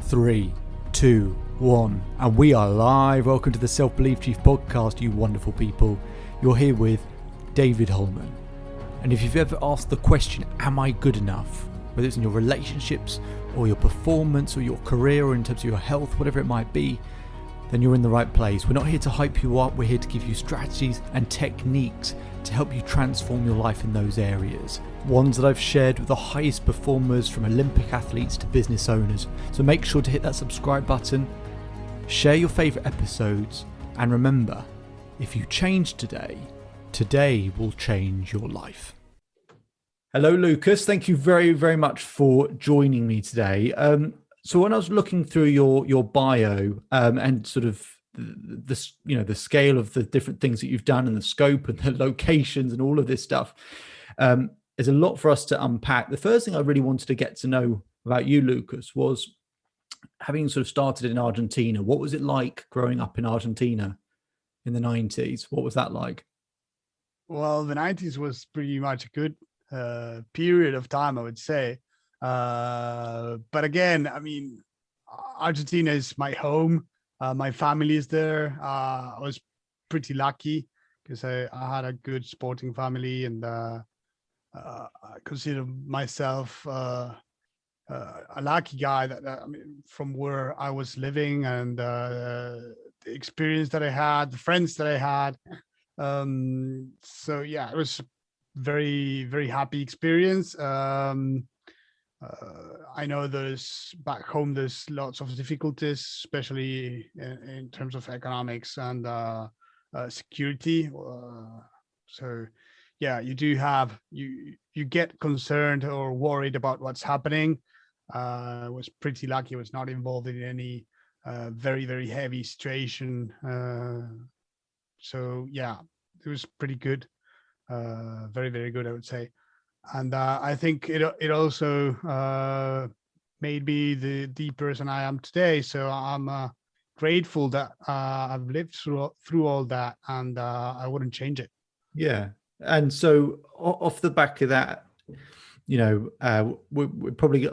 3, 2, 1, and we are live. Welcome to the Self-Belief Chief podcast, you wonderful people. You're here with David Hulman. And if you've ever asked the question, am I good enough? Whether it's in your relationships or your performance or your career or in terms of your health, whatever it might be, then you're in the right place. We're not here to hype you up. We're here to give you strategies and techniques to help you transform your life in those areas. Ones that I've shared with the highest performers, from Olympic athletes to business owners. So make sure to hit that subscribe button, share your favorite episodes, and remember, if you change today, today will change your life. Hello, Lucas. Thank you very, very much for joining me today. So when I was looking through your bio and sort of the scale of the different things that you've done and the scope and the locations and all of this stuff, there's a lot for us to unpack. The first thing I really wanted to get to know about you, Lucas, was having sort of started in Argentina. What was it like growing up in Argentina in the 90s? What was that like? Well, the 90s was pretty much a good period of time, I would say. But again, I mean, Argentina is my home. My family is there. I was pretty lucky because I had a good sporting family, and I consider myself a lucky guy that I mean, from where I was living and the experience that I had, the friends that I had. So yeah, it was very, very happy experience. I know there's back home, there's lots of difficulties, especially in terms of economics and security. So yeah, you do have, you get concerned or worried about what's happening. I was pretty lucky. I was not involved in any very, very heavy situation. So yeah, it was pretty good. Very, very good, I would say. And I think it also made me the person I am today. So I'm grateful that I've lived through all that, and I wouldn't change it. Yeah. And so off the back of that, we're probably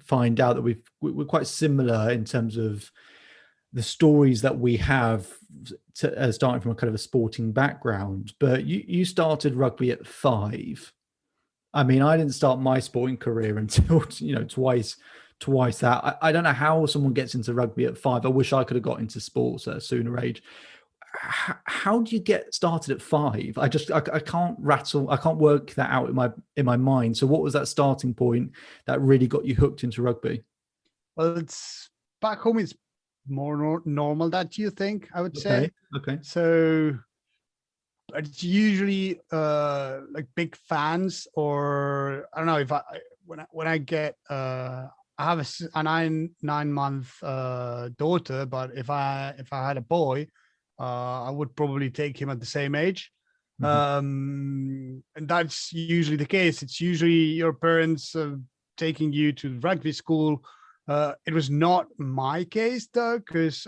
find out that we're quite similar in terms of the stories that we have, starting from a kind of a sporting background. But you started rugby at 5. I mean, I didn't start my sporting career until, twice that. I don't know how someone gets into rugby at 5. I wish I could have got into sports at a sooner age. How do you get started at 5? I can't work that out in my mind. So what was that starting point that really got you hooked into rugby? Well, it's back home. It's more normal that you think, I would say. Okay. So it's usually like big fans, or I don't know if when I get I have a 9-month daughter, but if I had a boy, I would probably take him at the same age. And that's usually the case. It's usually your parents taking you to rugby school. It was not my case though, because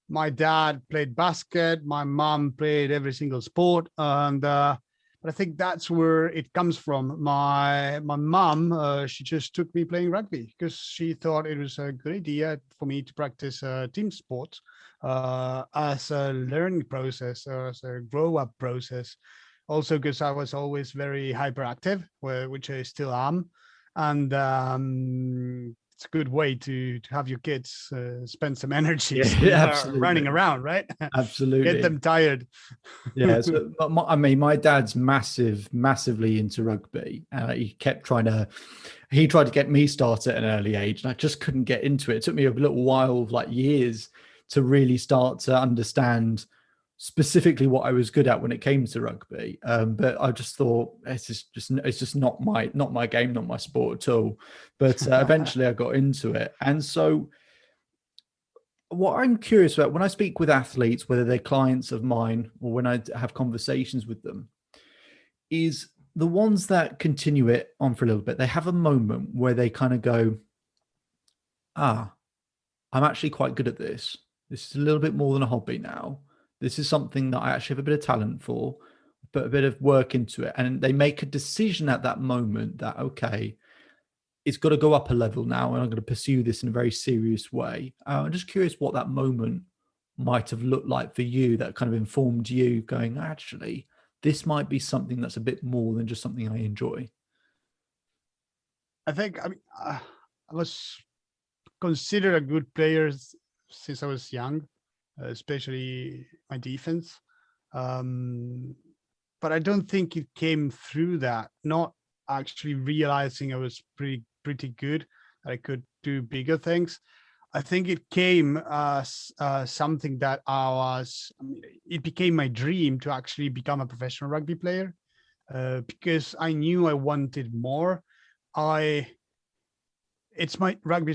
my dad played basket, my mom played every single sport, and but I think that's where it comes from. My mom, she just took me playing rugby because she thought it was a good idea for me to practice team sports as a learning process, or as a grow up process. Also because I was always very hyperactive, which I still am, and it's a good way to have your kids spend some energy running around, right? Absolutely. Get them tired. Yeah. So, my dad's massively into rugby. He tried to get me started at an early age, and I just couldn't get into it. It took me a little while, like years, to really start to understand specifically what I was good at when it came to rugby. But I just thought it's just not my game, not my sport at all. But eventually I got into it. And so what I'm curious about when I speak with athletes, whether they're clients of mine or when I have conversations with them, is the ones that continue it on for a little bit, they have a moment where they kind of go, I'm actually quite good at this. This is a little bit more than a hobby now. This is something that I actually have a bit of talent for, put a bit of work into it. And they make a decision at that moment that, okay, it's got to go up a level now, and I'm going to pursue this in a very serious way. I'm just curious what that moment might have looked like for you that kind of informed you going, actually, this might be something that's a bit more than just something I enjoy. I think, I was considered a good player since I was young, especially my defense. But I don't think it came through that, not actually realizing I was pretty good, that I could do bigger things. I think it came as something that it became my dream to actually become a professional rugby player, because I knew I wanted more. Rugby is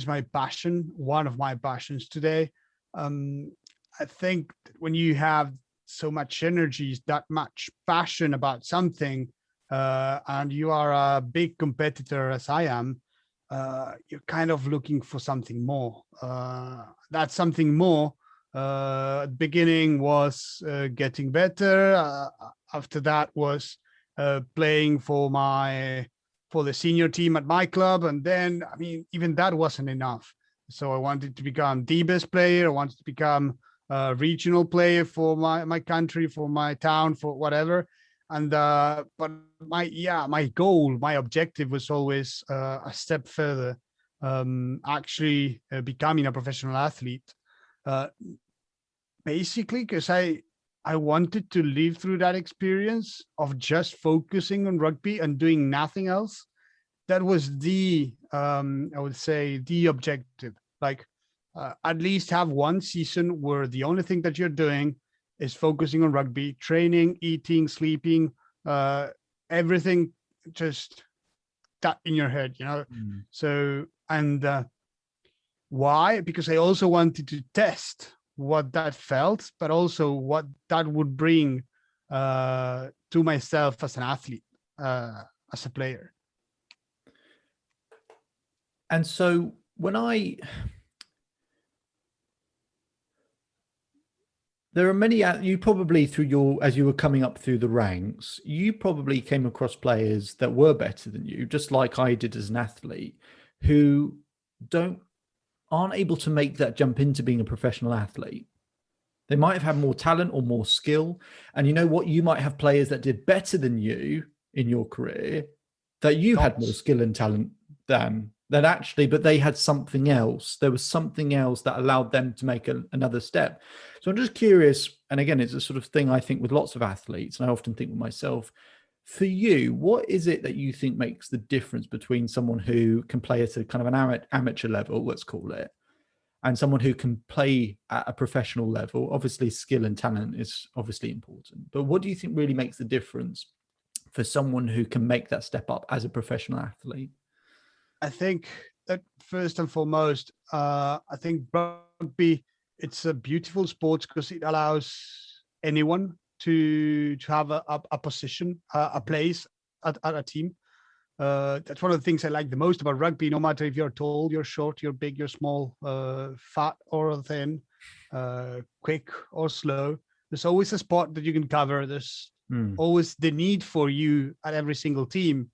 my passion, one of my passions today. I think when you have so much energy, that much passion about something, and you are a big competitor as I am, you're kind of looking for something more. That something more at the beginning was getting better. After that was playing for the senior team at my club, and then even that wasn't enough. So I wanted to become the best player. I wanted to become a regional player for my country, for my town, for whatever. And but my goal, my objective was always a step further, actually becoming a professional athlete, basically because I wanted to live through that experience of just focusing on rugby and doing nothing else. That was I would say, the objective. Like, at least have one season where the only thing that you're doing is focusing on rugby, training, eating, sleeping, everything just that in your head, So, and why? Because I also wanted to test what that felt, but also what that would bring to myself as an athlete, as a player. And so there are many, you probably as you were coming up through the ranks, you probably came across players that were better than you, just like I did as an athlete, who aren't able to make that jump into being a professional athlete. They might have had more talent or more skill. And you know what? You might have players that did better than you in your career, that you had more skill and talent than actually, but they had something else. There was something else that allowed them to make another step. So I'm just curious, and again, it's a sort of thing I think with lots of athletes, and I often think with myself, for you, what is it that you think makes the difference between someone who can play at a kind of an amateur level, let's call it, and someone who can play at a professional level? Obviously, skill and talent is obviously important, but what do you think really makes the difference for someone who can make that step up as a professional athlete? I think that first and foremost, I think rugby, it's a beautiful sport because it allows anyone to have a position, a place at a team. That's one of the things I like the most about rugby. No matter if you're tall, you're short, you're big, you're small, fat or thin, quick or slow, there's always a spot that you can cover. There's always the need for you at every single team.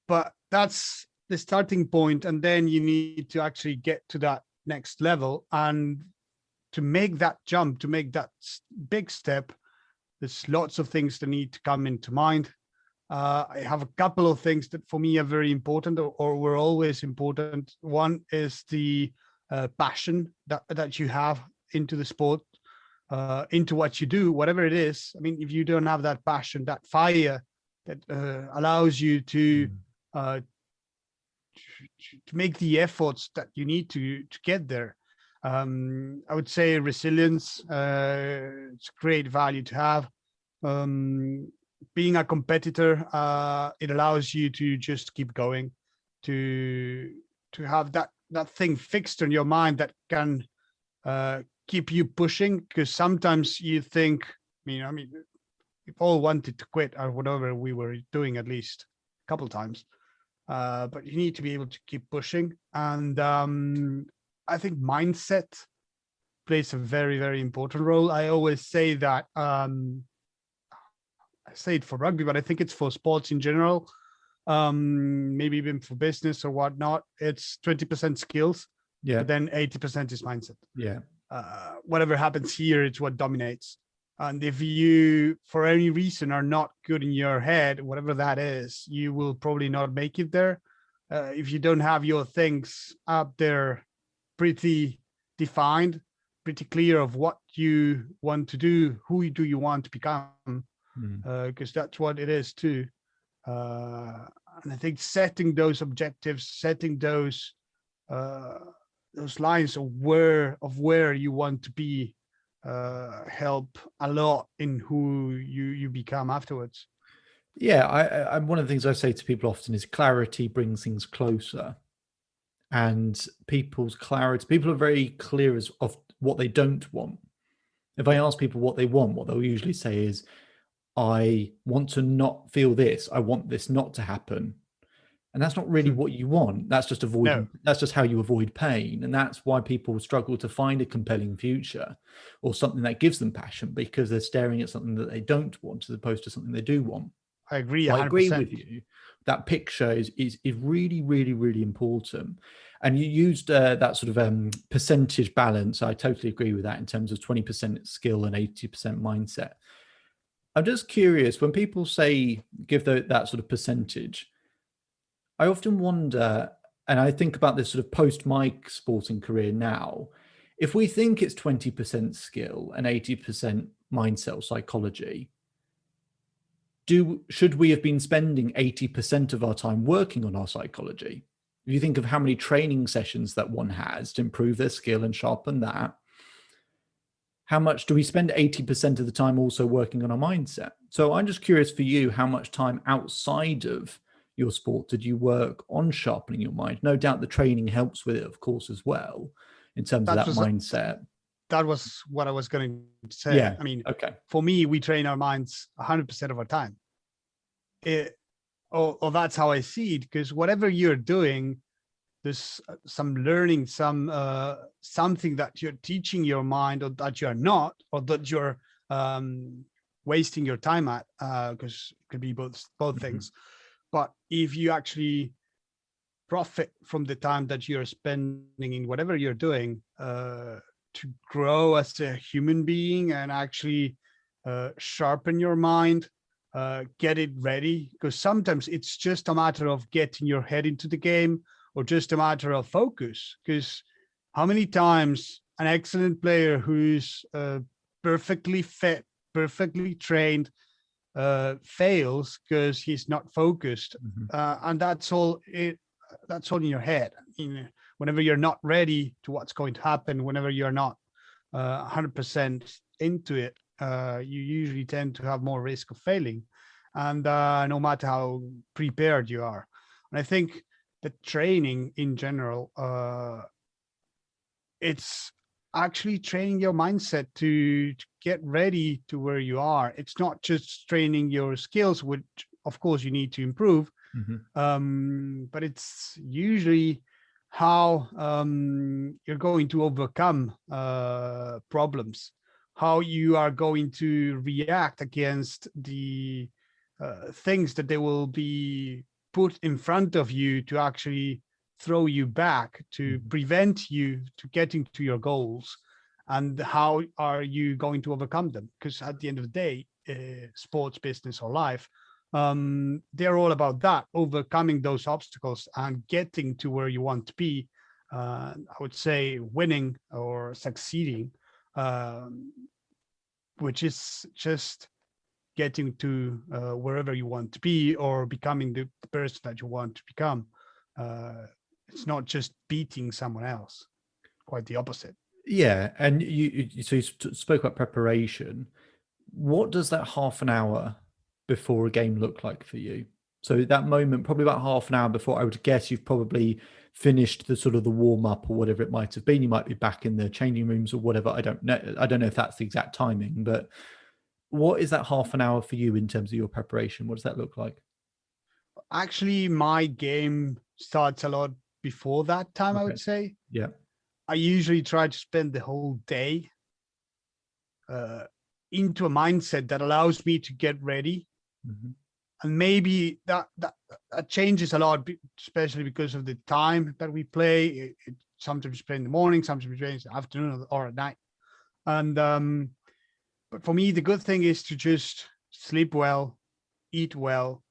But that's the starting point, and then you need to actually get to that next level. And to make that jump, to make that big step, there's lots of things that need to come into mind. I have a couple of things that for me are very important, or were always important. One is the passion that you have into the sport, into what you do, whatever it is. I mean, if you don't have that passion, that fire that allows you to make the efforts that you need to get there, I would say resilience, it's great value to have. Being a competitor, it allows you to just keep going, to have that thing fixed in your mind that can keep you pushing. Because sometimes you think, I mean, we all wanted to quit or whatever we were doing at least a couple of times, but you need to be able to keep pushing. And I think mindset plays a very, very important role. I always say that, I say it for rugby, but I think it's for sports in general. maybe even for business or whatnot, it's 20% skills, but then 80% is mindset. Whatever happens here, it's what dominates. And if you, for any reason, are not good in your head, whatever that is, you will probably not make it there. If you don't have your things up there pretty defined, pretty clear of what you want to do, who do you want to become, because that's what it is too. And I think setting those objectives, setting those lines of where you want to be, help a lot in who you become afterwards. I one of the things I say to people often is clarity brings things closer, and people are very clear of what they don't want. If I ask people what they want, what they'll usually say is, I want to not feel this. I want this not to happen. And that's not really what you want. That's just that's just how you avoid pain. And that's why people struggle to find a compelling future or something that gives them passion, because they're staring at something that they don't want as opposed to something they do want. I agree. 100%. I agree with you. That picture is really, really, really important. And you used that sort of percentage balance. I totally agree with that in terms of 20% skill and 80% mindset. I'm just curious, when people say give that sort of percentage, I often wonder, and I think about this sort of post my sporting career now, if we think it's 20% skill and 80% mindset or psychology, should we have been spending 80% of our time working on our psychology? If you think of how many training sessions that one has to improve their skill and sharpen that, how much do we spend 80% of the time also working on our mindset? So I'm just curious for you, how much time outside of your sport did you work on sharpening your mind? No doubt the training helps with it, of course, as well, in terms of that mindset. That was what I was going to say. Yeah. I mean, for me, we train our minds 100% of our time. Or that's how I see it, because whatever you're doing, there's some learning, something that you're teaching your mind, or that you're not, or that you're wasting your time at, because it could be both things. But if you actually profit from the time that you're spending in whatever you're doing to grow as a human being and actually sharpen your mind, get it ready, because sometimes it's just a matter of getting your head into the game, or just a matter of focus. Because how many times an excellent player who's perfectly fit, perfectly trained, fails because he's not focused, and that's all in your head. Whenever you're not ready to what's going to happen, whenever you're not 100% into it, you usually tend to have more risk of failing, and no matter how prepared you are. And I think the training in general, it's actually training your mindset to get ready to where you are. It's not just training your skills, which of course you need to improve, but it's usually how you're going to overcome problems, how you are going to react against the things that they will be put in front of you to actually throw you back, to prevent you to getting to your goals, and how are you going to overcome them? Because at the end of the day, sports, business, or life, they're all about that, overcoming those obstacles and getting to where you want to be. I would say winning or succeeding, which is just getting to wherever you want to be, or becoming the person that you want to become. It's not just beating someone else, quite the opposite. Yeah. And you spoke about preparation. What does that half an hour before a game look like for you? So that moment, probably about half an hour before, I would guess you've probably finished the sort of the warm up or whatever it might have been. You might be back in the changing rooms or whatever. I don't know if that's the exact timing, but what is that half an hour for you in terms of your preparation? What does that look like? Actually, my game starts a lot before that time, I would say. Yeah. I usually try to spend the whole day into a mindset that allows me to get ready and maybe that changes a lot, especially because of the time that we play. It sometimes play in the morning, sometimes we play in the afternoon or at night. And but for me, the good thing is to just sleep well, eat well,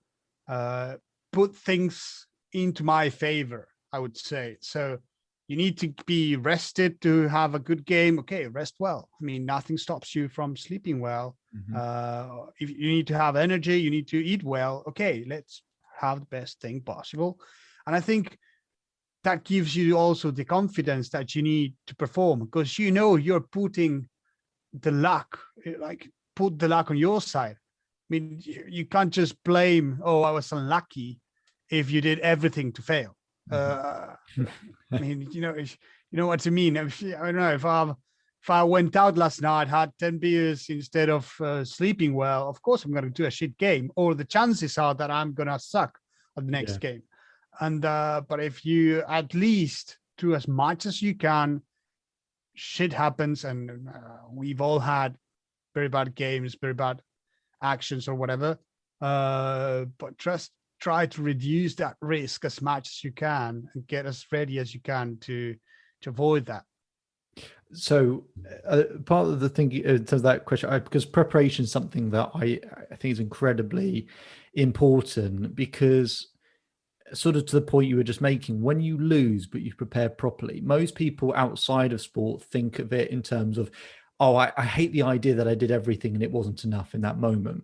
put things into my favor, I would say. So you need to be rested to have a good game. Okay, rest well. I mean, nothing stops you from sleeping well. If you need to have energy, you need to eat well. Okay, let's have the best thing possible. And I think that gives you also the confidence that you need to perform, because you know you're putting the luck, like put the luck on your side. I mean, you can't just blame, oh, I was unlucky, if you did everything to fail. I mean, you know what I mean. I don't know, if I went out last night, had 10 beers instead of sleeping well, of course I'm going to do a shit game, or the chances are that I'm going to suck at the next game. And but if you at least do as much as you can, shit happens, and we've all had very bad games, very bad actions or whatever. But just try to reduce that risk as much as you can and get as ready as you can to avoid that. So part of the thing in terms of that question, because preparation is something that I think is incredibly important, because sort of to the point you were just making, when you lose but you've prepared properly, most people outside of sport think of it in terms of, oh, I hate the idea that I did everything and it wasn't enough in that moment.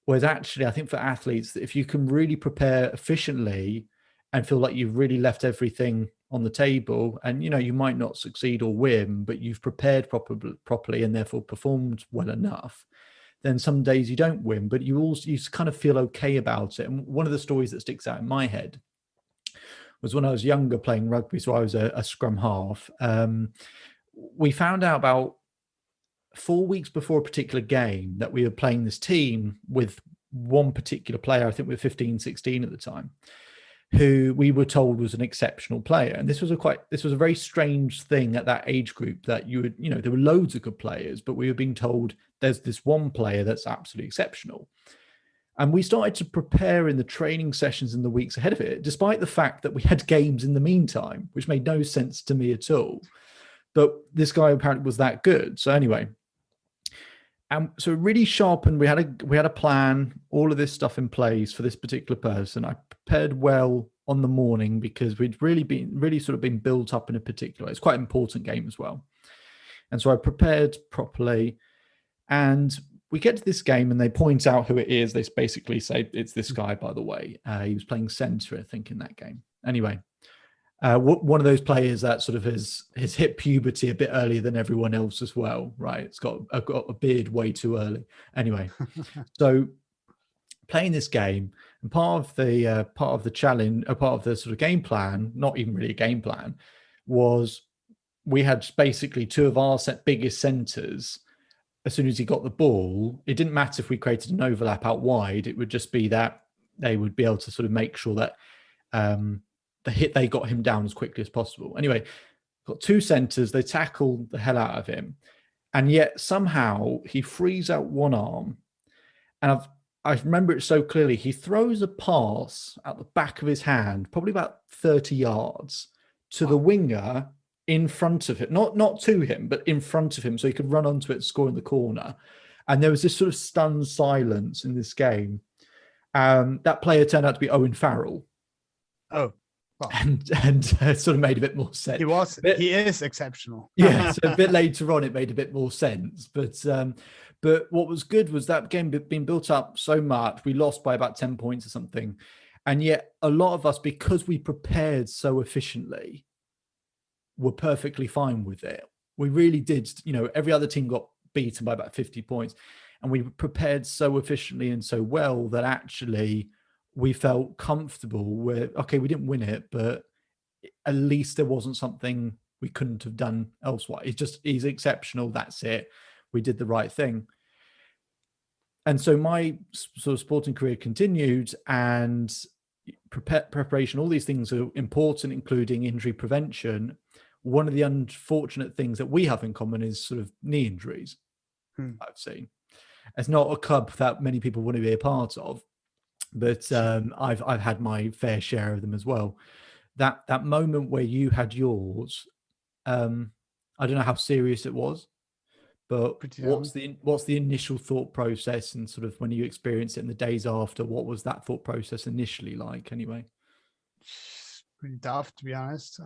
Whereas actually, I think for athletes, if you can really prepare efficiently and feel like you've really left everything on the table, and you might not succeed or win, but you've prepared properly and therefore performed well enough, then some days you don't win, but you kind of feel okay about it. And one of the stories that sticks out in my head was when I was younger playing rugby. So I was a scrum half. We found out about 4 weeks before a particular game that we were playing this team with one particular player, I think we were 15, 16 at the time, who we were told was an exceptional player. And this was a very strange thing at that age group, that there were loads of good players, but we were being told there's this one player that's absolutely exceptional. And we started to prepare in the training sessions in the weeks ahead of it, despite the fact that we had games in the meantime, which made no sense to me at all. But this guy apparently was that good. So anyway, and so really sharpened. We had a plan, all of this stuff in place for this particular person. I prepared well on the morning because we'd really sort of been built up in a particular way. It's quite an important game as well. And so I prepared properly, and we get to this game and they point out who it is. They basically say, it's this guy, by the way. He was playing centre, I think, in that game. Anyway, one of those players that sort of has hit puberty a bit earlier than everyone else as well, right? It's got a beard way too early. Anyway, so playing this game, and part of the challenge, a part of the sort of game plan, not even really a game plan, was we had basically two of our biggest centres. As soon as he got the ball, it didn't matter if we created an overlap out wide. It would just be that they would be able to sort of make sure that they got him down as quickly as possible. Anyway, got two centres. They tackle the hell out of him, and yet somehow he frees out one arm. And I remember it so clearly. He throws a pass out the back of his hand, probably about 30 yards, to the winger in front of him, not to him, but in front of him, so he could run onto it and score in the corner. And there was this sort of stunned silence in this game. That player turned out to be Owen Farrell. Oh, wow. And sort of made a bit more sense. He is exceptional. Yeah, so a bit later on, it made a bit more sense. But what was good was that game being built up so much. We lost by about 10 points or something. And yet a lot of us, because we prepared so efficiently, were perfectly fine with it. We really did. Every other team got beaten by about 50 points. And we prepared so efficiently and so well that actually we felt comfortable with, okay, we didn't win it, but at least there wasn't something we couldn't have done elsewhere. He's exceptional. That's it. We did the right thing. And so my sort of sporting career continued, and preparation, all these things are important, including injury prevention. One of the unfortunate things that we have in common is sort of knee injuries. I've seen. It's not a club that many people want to be a part of. but I've had my fair share of them as well. That moment where you had yours, I don't know how serious it was, but Pretty what's dumb. the initial thought process, and sort of when you experienced it in the days after, what was that thought process initially like anyway? Pretty tough, to be honest.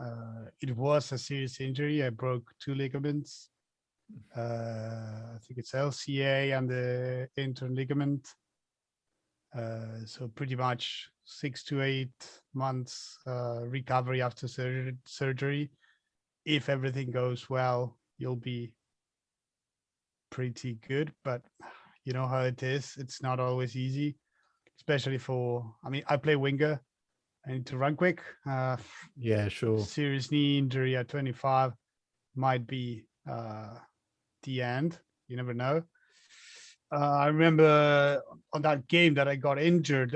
It was a serious injury. I broke two ligaments. I think it's LCA and the internal ligament. So pretty much 6 to 8 months recovery after surgery. If everything goes well, you'll be pretty good. But you know how it is. It's not always easy, especially I play winger. I need to run quick. Yeah, sure. Serious knee injury at 25 might be the end. You never know. I remember on that game that I got injured.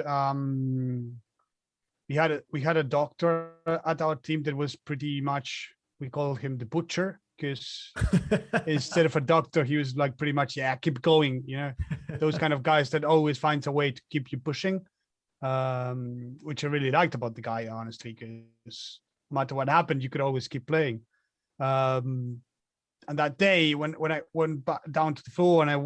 We had a doctor at our team that was pretty much, we called him the butcher, because instead of a doctor, he was like pretty much, yeah, keep going. Those kind of guys that always finds a way to keep you pushing. Which I really liked about the guy, honestly, because no matter what happened, you could always keep playing. And that day, when I went back down to the floor and I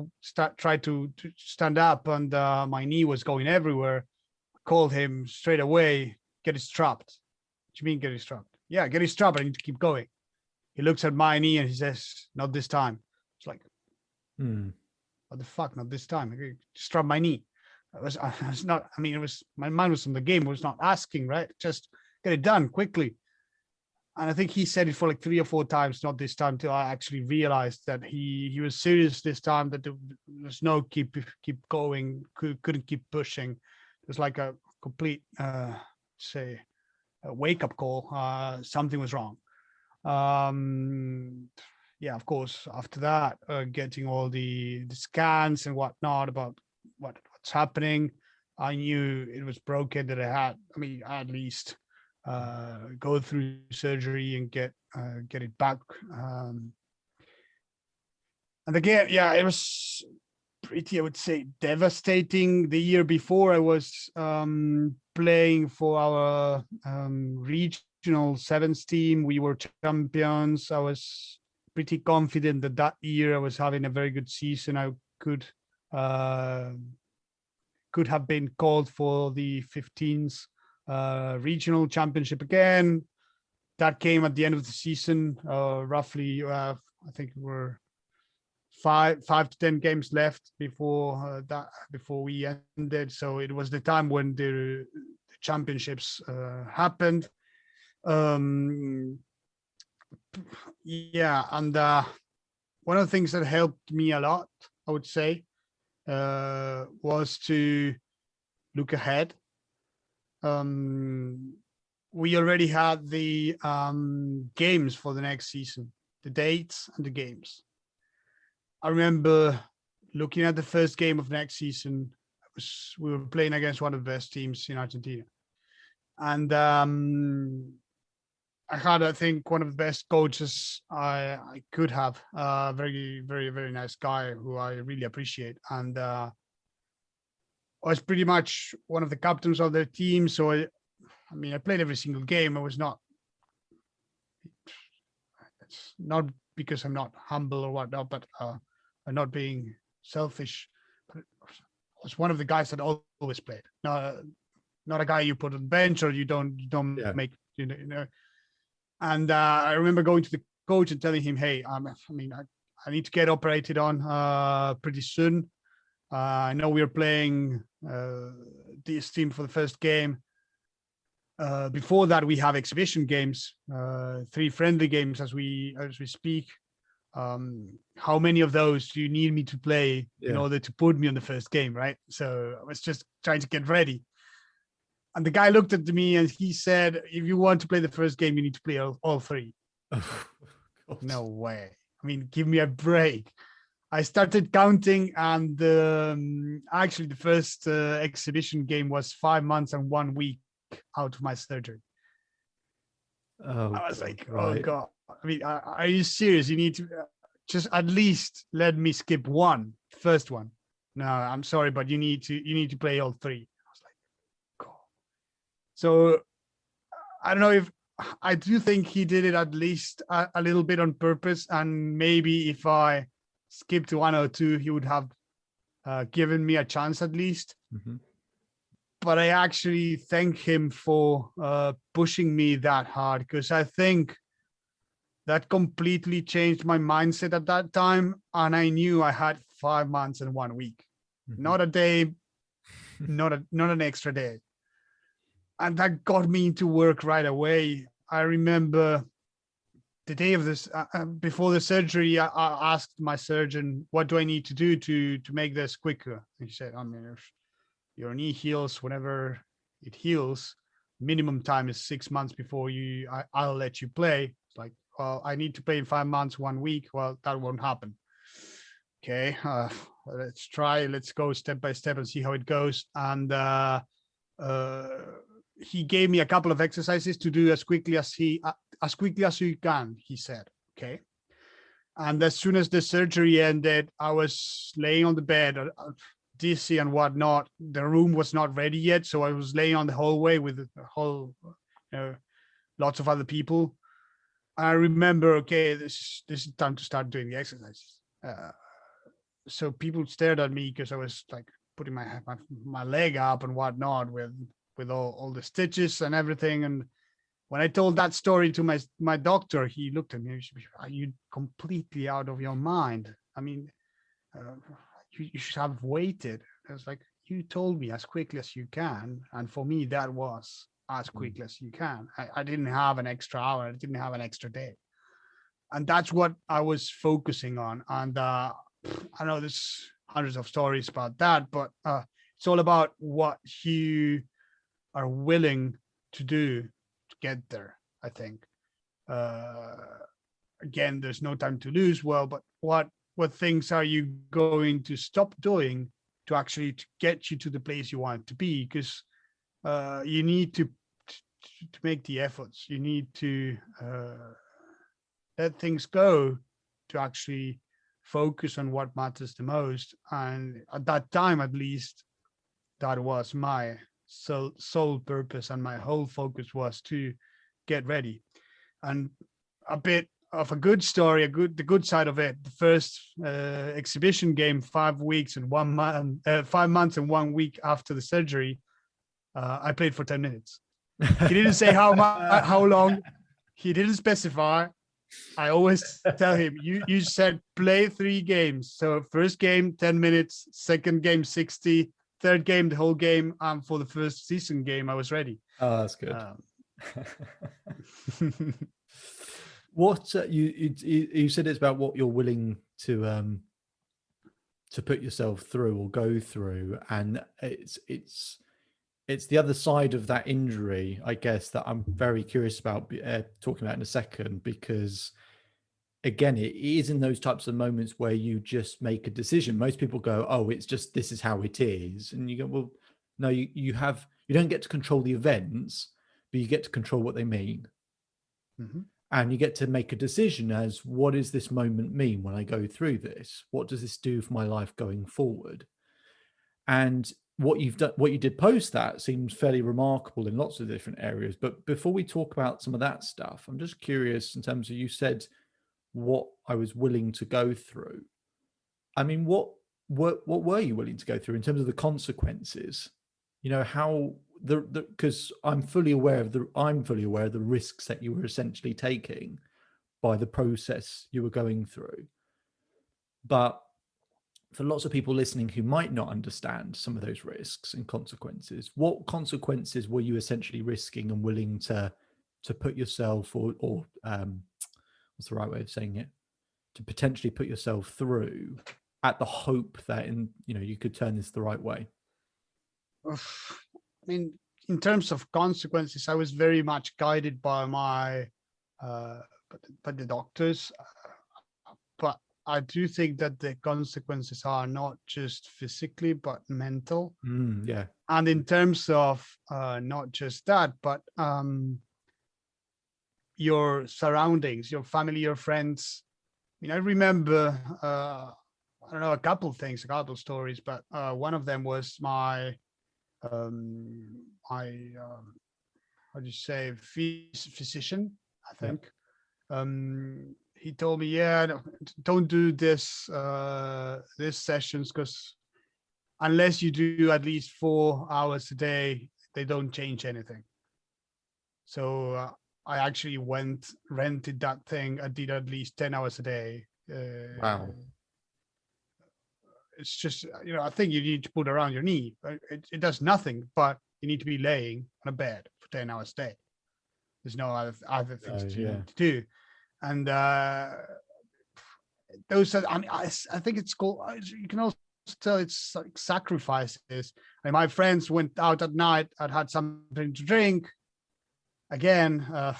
tried to stand up, and my knee was going everywhere, I called him straight away, get it strapped. What do you mean get it strapped? Yeah, get it strapped. I need to keep going. He looks at my knee and he says, not this time. It's like, what the fuck, not this time? Strap my knee. I was not, it was, my mind was on the game. I was not asking, right? Just get it done quickly. And I think he said it for like 3 or 4 times, not this time, till I actually realized that he was serious this time, that there was no keep going, couldn't keep pushing. It was like a complete, say, a wake-up call. Something was wrong. Yeah, of course, after that, getting all the scans and whatnot about what's happening, I knew it was broken, that I at least go through surgery and get it back. And again, yeah, it was pretty, I would say, devastating. The year before, I was playing for our regional sevens team. We were champions. I was pretty confident that year I was having a very good season. I could have been called for the 15s regional championship again. That came at the end of the season, roughly. I think we're 5 to 10 games left before we ended. So it was the time when the championships happened. Yeah, and one of the things that helped me a lot, I would say, was to look ahead. We already had the games for the next season, the dates and the games. I remember looking at the first game of next season. We were playing against one of the best teams in Argentina. And I had, I think, one of the best coaches I could have. Very, very, very nice guy who I really appreciate. And I was pretty much one of the captains of their team. So, I played every single game. It's not because I'm not humble or whatnot, but I'm not being selfish. But I was one of the guys that always played. Not a guy you put on the bench or you don't Yeah. make, you know. And I remember going to the coach and telling him, hey, I need to get operated on pretty soon. I know we're playing this team for the first game. Before that, we have exhibition games, 3 friendly games as we speak. How many of those do you need me to play in order to put me on the first game, right? So I was just trying to get ready. And the guy looked at me and he said, if you want to play the first game, you need to play all 3. No way. Give me a break. I started counting, and actually the first exhibition game was 5 months and 1 week out of my surgery. I was like, right. Oh God. Are you serious? You need to just at least let me skip first one. No, I'm sorry, but you need to play all 3. I was like, So I don't know if I do think he did it at least a little bit on purpose. And maybe if I skipped 102, he would have given me a chance at least. Mm-hmm. But I actually thank him for pushing me that hard, because I think that completely changed my mindset at that time. And I knew I had 5 months and 1 week, Mm-hmm. not a day, not an extra day. And that got me into work right away. I remember the day of this, before the surgery, I asked my surgeon, what do I need to do to make this quicker? He said, I mean, if your knee heals whenever it heals, minimum time is 6 months before I'll let you play. It's like, well, I need to play in 5 months, 1 week. Well, that won't happen. Okay, let's go step by step and see how it goes. And he gave me a couple of exercises to do as quickly as you can, he said. Okay. And as soon as the surgery ended, I was laying on the bed, dizzy and whatnot. The room was not ready yet, so I was laying on the hallway with the whole, lots of other people. I remember, okay, this is time to start doing the exercises. So people stared at me because I was like putting my leg up and whatnot with all the stitches and everything. And when I told that story to my doctor, he looked at me. Are you completely out of your mind? I mean, you should have waited. I was like, you told me as quickly as you can. And for me, that was as quickly as you can. I didn't have an extra hour. I didn't have an extra day. And that's what I was focusing on. And I know there's hundreds of stories about that, but it's all about what you are willing to do to get there, I think. Again, there's no time to lose. Well, but what things are you going to stop doing to actually to get you to the place you want to be? Because you need to make the efforts. You need to let things go to actually focus on what matters the most. And at that time, at least, that was my sole purpose, and my whole focus was to get ready. And a bit of a good story, the good side of it, the first exhibition game, 5 weeks and 1 month, 5 months and 1 week after the surgery, I played for 10 minutes. He didn't say how long. He didn't specify. I always tell him, you said play 3 games. So first game, 10 minutes, second game, 60, third game, the whole game. For the first season game, I was ready. Oh, that's good. What you said it's about what you're willing to put yourself through or go through, and it's the other side of that injury, I guess, that I'm very curious about talking about in a second, because again, it is in those types of moments where you just make a decision. Most people go, oh, it's just, this is how it is. And you go, well, no, you don't get to control the events, but you get to control what they mean. Mm-hmm. And you get to make a decision as, what does this moment mean when I go through this? What does this do for my life going forward? And what you've done, what you did post that seems fairly remarkable in lots of different areas. But before we talk about some of that stuff, I'm just curious in terms of, you said what I was willing to go through. I mean, what were you willing to go through in terms of the consequences? You know, how because I'm fully aware of the risks that you were essentially taking by the process you were going through. But for lots of people listening who might not understand some of those risks and consequences, what consequences were you essentially risking and willing to put yourself or what's the right way of saying it, to potentially put yourself through at the hope that you could turn this the right way? I mean, in terms of consequences, I was very much guided by by the doctors, but I do think that the consequences are not just physically but mental. Yeah. And in terms of not just that, but your surroundings, your family, your friends. I mean, I remember I don't know, a couple stories, but one of them was my how do you say, physician, I think. He told me, yeah, no, don't do this this sessions, because unless you do at least 4 hours a day, they don't change anything. So I actually rented that thing. I did at least 10 hours a day. Wow. It's just, I think you need to put around your knee. It does nothing, but you need to be laying on a bed for 10 hours a day. There's no other things that you need to do. And those are, I think it's called, you can also tell it's like sacrifices. And my friends went out at night, I'd had something to drink. Again, I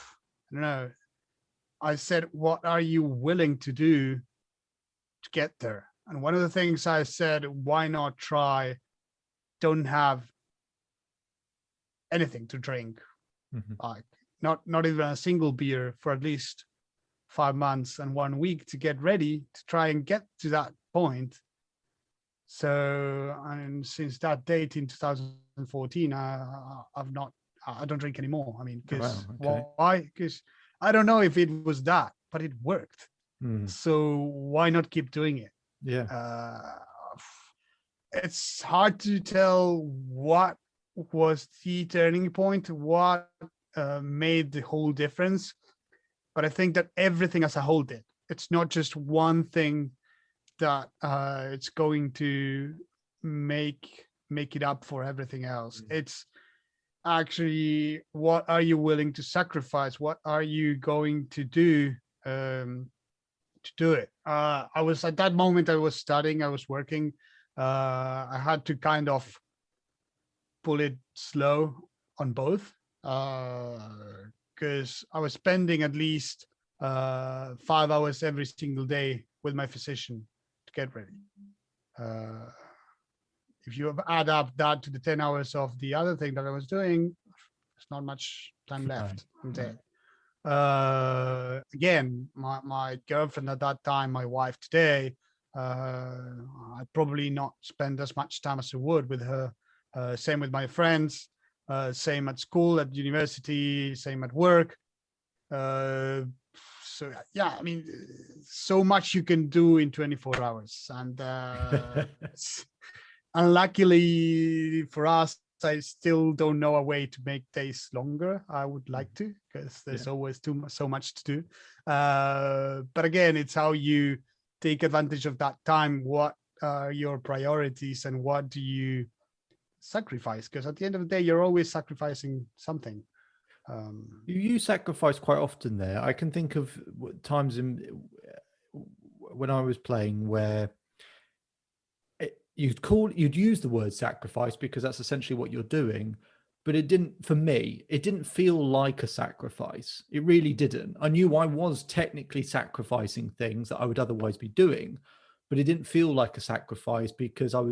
don't know. I said, what are you willing to do to get there? And one of the things I said, why not try, don't have anything to drink, like not even a single beer for at least 5 months and 1 week to get ready to try and get to that point. So, and since that date in 2014, I don't drink anymore. I mean, because why? Because I don't know if it was that, but it worked. So why not keep doing it? Yeah. It's hard to tell what was the turning point, what made the whole difference. But I think that everything as a whole did. It's not just one thing that it's going to make it up for everything else. It's actually, what are you willing to sacrifice? What are you going to do to do it? I was at that moment, I was studying, I was working. I had to kind of pull it slow on both, because I was spending at least 5 hours every single day with my physician to get ready. If you add up that to the 10 hours of the other thing that I was doing, there's not much time left. I'm dead. Again, my girlfriend at that time, my wife today, I'd probably not spend as much time as I would with her. Same with my friends, same at school, at university, same at work. So yeah, I mean, so much you can do in 24 hours. And unluckily for us, I still don't know a way to make days longer. I would like to, because there's always so much to do. But again, it's how you take advantage of that time. What are your priorities and what do you sacrifice? Because at the end of the day, you're always sacrificing something. You sacrifice quite often there. I can think of times when I was playing where you'd use the word sacrifice because that's essentially what you're doing, but it didn't feel like a sacrifice. It really didn't. I knew I was technically sacrificing things that I would otherwise be doing, but it didn't feel like a sacrifice because I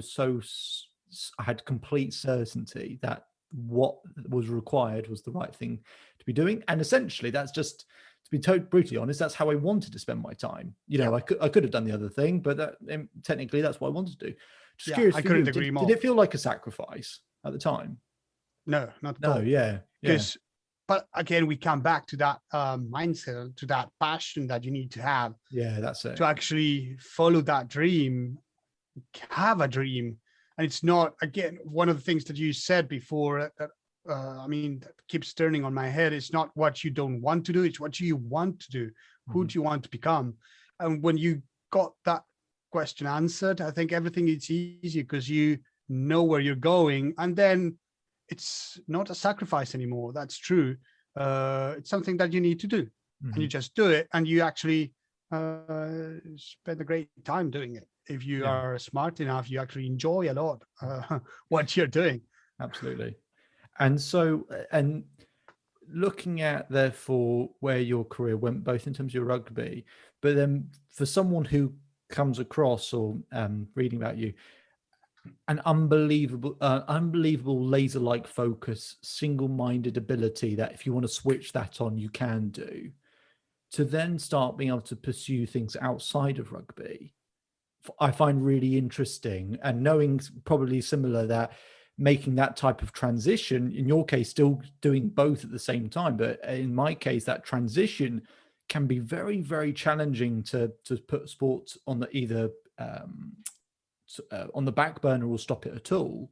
had complete certainty that what was required was the right thing to be doing. And essentially that's just, to be brutally honest, that's how I wanted to spend my time. I could have done the other thing, but technically that's what I wanted to do. Just curious, I couldn't agree more. Did it feel like a sacrifice at the time? No, not at all. Yeah. But again, we come back to that mindset, to that passion that you need to have. Yeah, that's it. To actually follow that dream, have a dream. And it's not, again, one of the things that you said before, that keeps turning on my head. It's not what you don't want to do, it's what you want to do. Who do you want to become? And when you got that question answered, I think everything is easier because you know where you're going. And then it's not a sacrifice anymore. That's true. It's something that you need to do. And you just do it. And you actually spend a great time doing it. If you are smart enough, you actually enjoy a lot what you're doing. Absolutely. And so, and looking at therefore where your career went, both in terms of your rugby, but then for someone who comes across or reading about you, an unbelievable laser-like focus, single-minded ability that if you want to switch that on, you can do, to then start being able to pursue things outside of rugby, I find really interesting. And knowing probably similar that making that type of transition, in your case, still doing both at the same time. But in my case, that transition can be very, very challenging to put sports on the either on the back burner or stop it at all.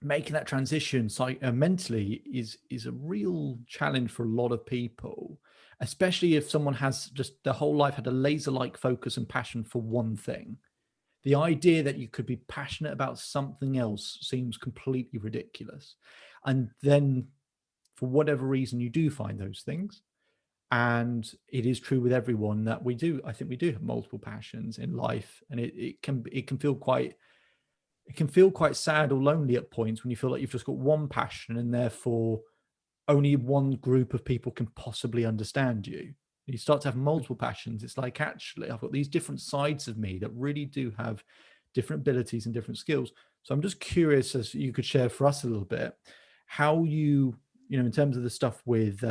Making that transition mentally is a real challenge for a lot of people, especially if someone has just their whole life had a laser-like focus and passion for one thing. The idea that you could be passionate about something else seems completely ridiculous. And then for whatever reason, you do find those things. And it is true with everyone that I think we do have multiple passions in life. And it can feel quite sad or lonely at points when you feel like you've just got one passion and therefore only one group of people can possibly understand you. You start to have multiple passions. It's like, actually, I've got these different sides of me that really do have different abilities and different skills. So I'm just curious, as you could share for us a little bit, how you know, in terms of the stuff with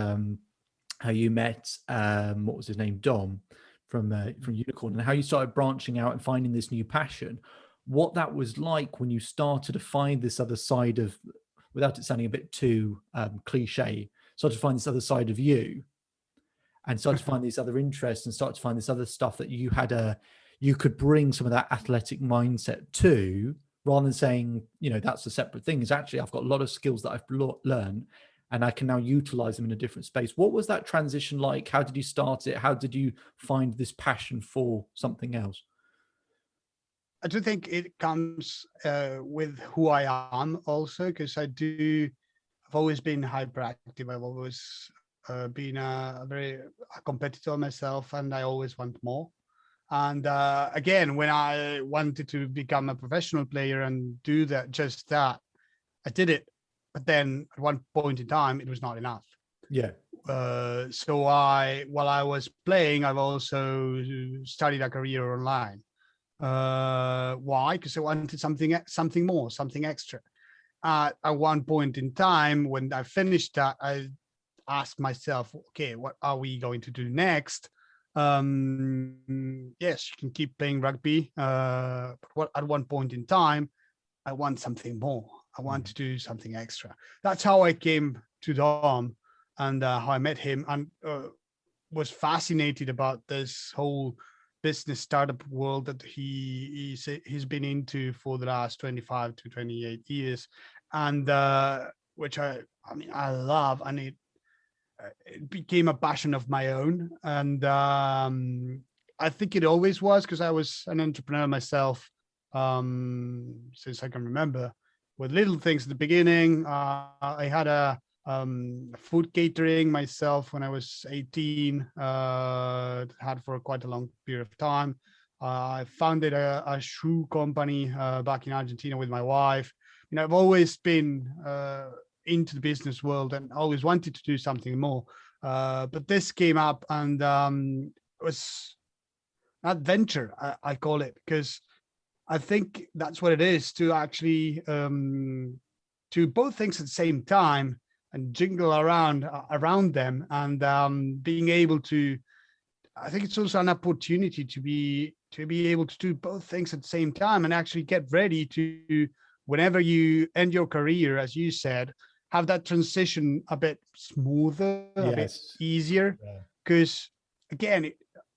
how you met, what was his name, Dom from Unicorn, and how you started branching out and finding this new passion, what that was like when you started to find this other side of, without it sounding a bit too cliche, started to find this other side of you and start to find these other interests and start to find this other stuff that you had you could bring some of that athletic mindset to, rather than saying, you know, that's a separate thing. Is actually, I've got a lot of skills that I've learned and I can now utilize them in a different space. What was that transition like? How did you start it? How did you find this passion for something else? I do think it comes with who I am also, because I've always been hyperactive. I've always been a competitor myself, and I always want more. And again, when I wanted to become a professional player and do that, I did it. But then at one point in time, it was not enough. Yeah. So while I was playing, I've also studied a career online. Why? Because I wanted something more, something extra. At one point in time, when I finished that, I asked myself, okay, what are we going to do next? Yes, you can keep playing rugby, but at one point in time, I want something more. I want to do something extra. That's how I came to Dom, and how I met him, and was fascinated about this whole business startup world that he's been into for the last 25 to 28 years, and which I mean I love, and it became a passion of my own. And I think it always was, because I was an entrepreneur myself since I can remember, with little things at the beginning. I had a food catering myself when I was 18, had for quite a long period of time. I founded a shoe company back in Argentina with my wife. You know, I've always been into the business world and always wanted to do something more. But this came up, and it was an adventure, I call it, because I think that's what it is, to actually do both things at the same time and jingle around them, and being able to, I think it's also an opportunity to be able to do both things at the same time, and actually get ready to, whenever you end your career, as you said, have that transition a bit smoother, a bit easier. Because again,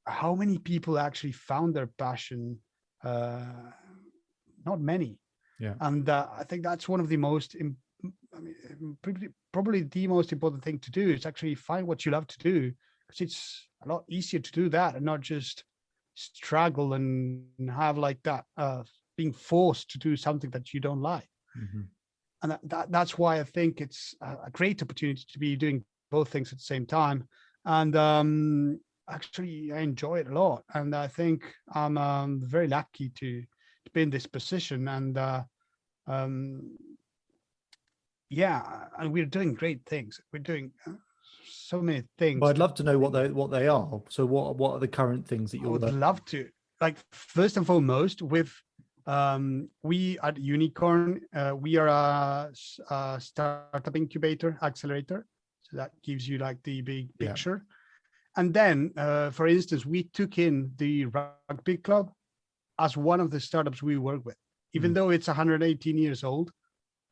how many people actually found their passion? Not many. Yeah. And I think that's one of the most, probably the most important thing to do, is actually find what you love to do, because it's a lot easier to do that and not just struggle and have like that being forced to do something that you don't like. And that's why I think it's a great opportunity to be doing both things at the same time. And actually, I enjoy it a lot, and I think I'm very lucky to be in this position. And yeah, and we're doing great things. We're doing so many things. But I'd love to know what they are. So what are the current things that you're? I would love to. Like, first and foremost, with we at Unicorn, we are a startup incubator accelerator. So that gives you like the big picture. And then, for instance, we took in the rugby club as one of the startups we work with even though it's 118 years old.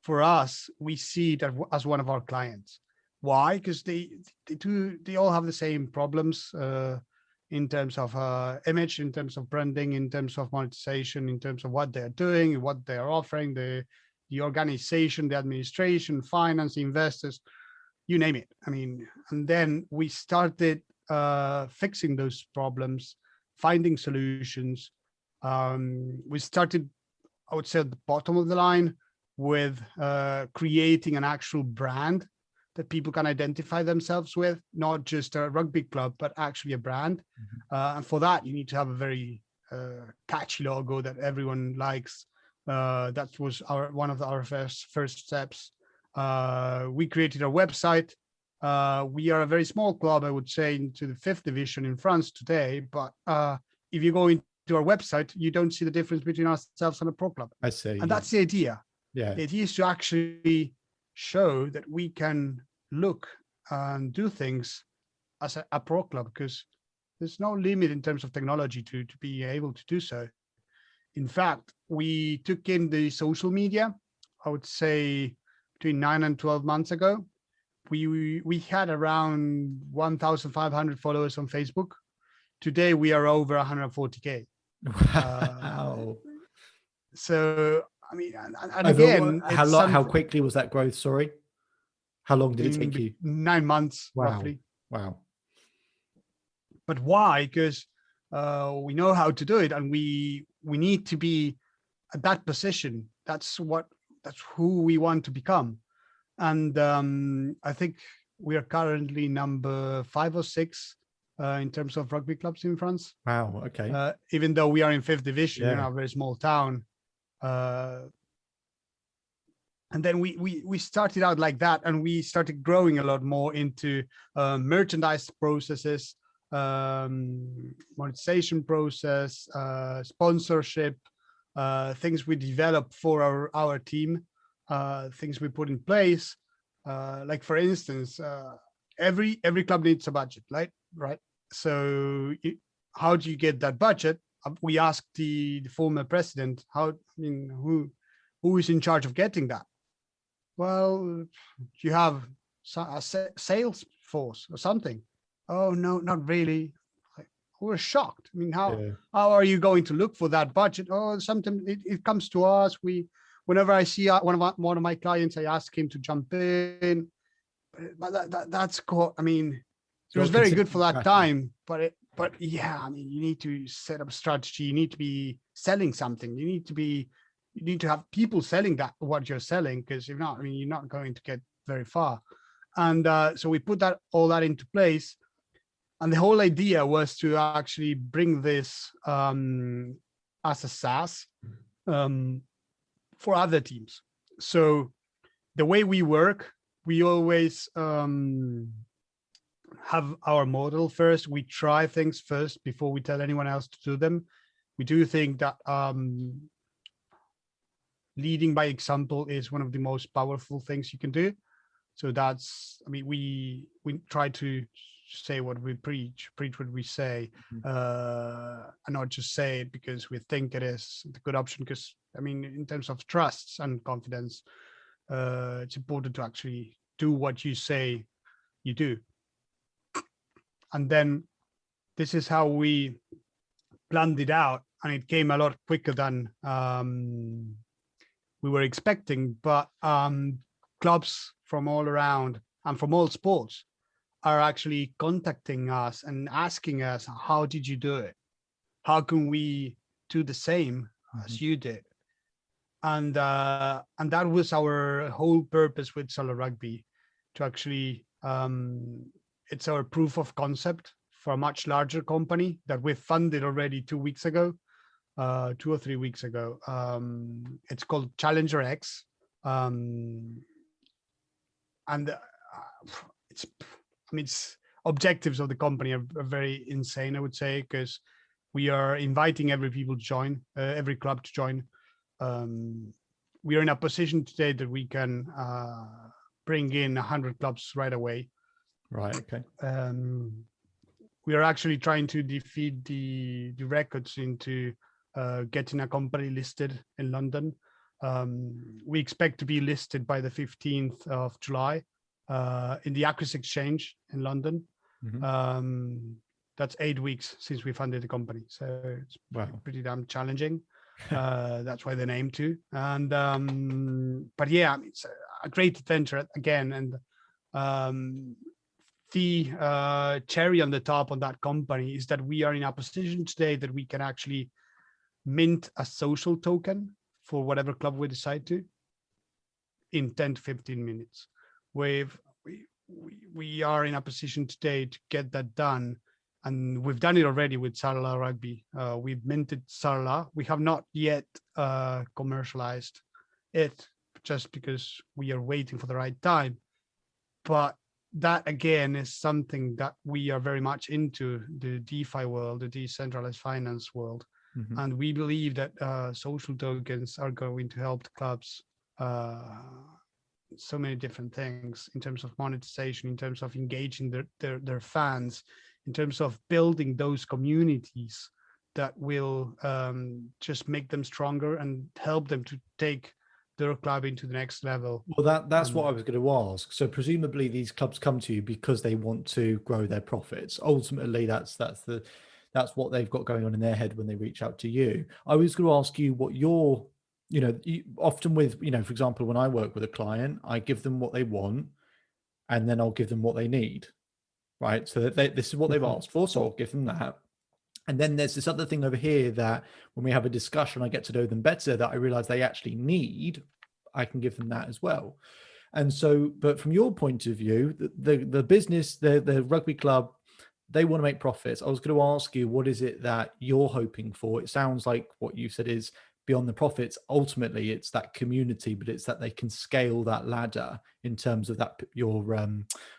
For us, we see it as one of our clients. Why? Because they all have the same problems in terms of image, in terms of branding, in terms of monetization, in terms of what they're doing, what they're offering, the organization, the administration, finance, investors, you name it. I mean, and then we started fixing those problems, finding solutions. We started, I would say, at the bottom of the line with creating an actual brand that people can identify themselves with, not just a rugby club, but actually a brand. And for that, you need to have a very catchy logo that everyone likes. That was one of our first steps. We created a website. We are a very small club, I would say, into the 5th division in France today. But if you go into our website, you don't see the difference between ourselves and a pro club. I see. And that's the idea. Yeah. The idea is to actually show that we can look and do things as a pro club, because there's no limit in terms of technology to be able to do so. In fact, we took in the social media, I would say between 9 and 12 months ago. We had around 1,500 followers on Facebook. Today, we are over 140K. Wow. So, I mean, and again, how quickly was that growth? Sorry. How long did it take you? 9 months, roughly. Wow. But why? Because we know how to do it, and we need to be at that position. That's who we want to become. And I think we are currently number 5 or 6 in terms of rugby clubs in France. Wow. Okay. Even though we are in 5th division, a very small town. And then we started out like that, and we started growing a lot more into merchandise processes, monetization process, sponsorship, things we developed for our team, things we put in place. Like for instance, every club needs a budget, right? So how do you get that budget? We asked the former president, who is in charge of getting that? Well, you have a sales force or something. Oh no, not really. We're shocked. I mean, how are you going to look for that budget? Oh, sometimes it comes to us. Whenever I see one of my clients, I ask him to jump in. But that's cool. I mean, it was very good for that time. But yeah, I mean, you need to set up a strategy. You need to be selling something. You need to have people selling what you're selling, because if not, I mean, you're not going to get very far. And so we put all that into place. And the whole idea was to actually bring this as a SaaS for other teams. So the way we work, we always have our model first. We try things first before we tell anyone else to do them. We do think that leading by example is one of the most powerful things you can do. So that's, I mean, we try to say what we preach what we say, and not just say it because we think it is the good option. Because I mean, in terms of trusts and confidence, it's important to actually do what you say you do. And then this is how we planned it out, and it came a lot quicker than we were expecting. But clubs from all around and from all sports are actually contacting us and asking us, how did you do it? How can we do the same as you did? And that was our whole purpose with Solo Rugby, to actually, it's our proof of concept for a much larger company that we funded already 2 weeks ago, 2 or 3 weeks ago. It's called Challenger X. And it's objectives of the company are very insane, I would say, because we are inviting every club to join. We are in a position today that we can bring in 100 clubs right away. Right. Okay. We are actually trying to defeat the records into getting a company listed in London. We expect to be listed by the 15th of July in the Aquis Exchange in London. That's 8 weeks since we funded the company, so it's pretty damn challenging. That's why the name too. And but yeah, it's a great adventure again. And the cherry on the top on that company is that we are in a position today that we can actually mint a social token for whatever club we decide to in 10 to 15 minutes. We are in a position today to get that done. And we've done it already with Sarala Rugby. We've minted Sarala. We have not yet commercialized it just because we are waiting for the right time. But that again is something that we are very much into, the DeFi world, the decentralized finance world. And we believe that social tokens are going to help the clubs so many different things in terms of monetization, in terms of engaging their fans, in terms of building those communities that will just make them stronger and help them to take their club into the next level. Well, that's what I was going to ask. So presumably these clubs come to you because they want to grow their profits. Ultimately, that's what they've got going on in their head when they reach out to you. I was going to ask you what your, often with, for example, when I work with a client, I give them what they want and then I'll give them what they need, right? So that this is what they've asked for, so I'll give them that. And then there's this other thing over here that when we have a discussion, I get to know them better, that I realize they actually need, I can give them that as well. And so, but from your point of view, the business, the rugby club, they want to make profits. I was going to ask you, what is it that you're hoping for? It sounds like what you said is beyond the profits. Ultimately, it's that community, but it's that they can scale that ladder in terms of that, your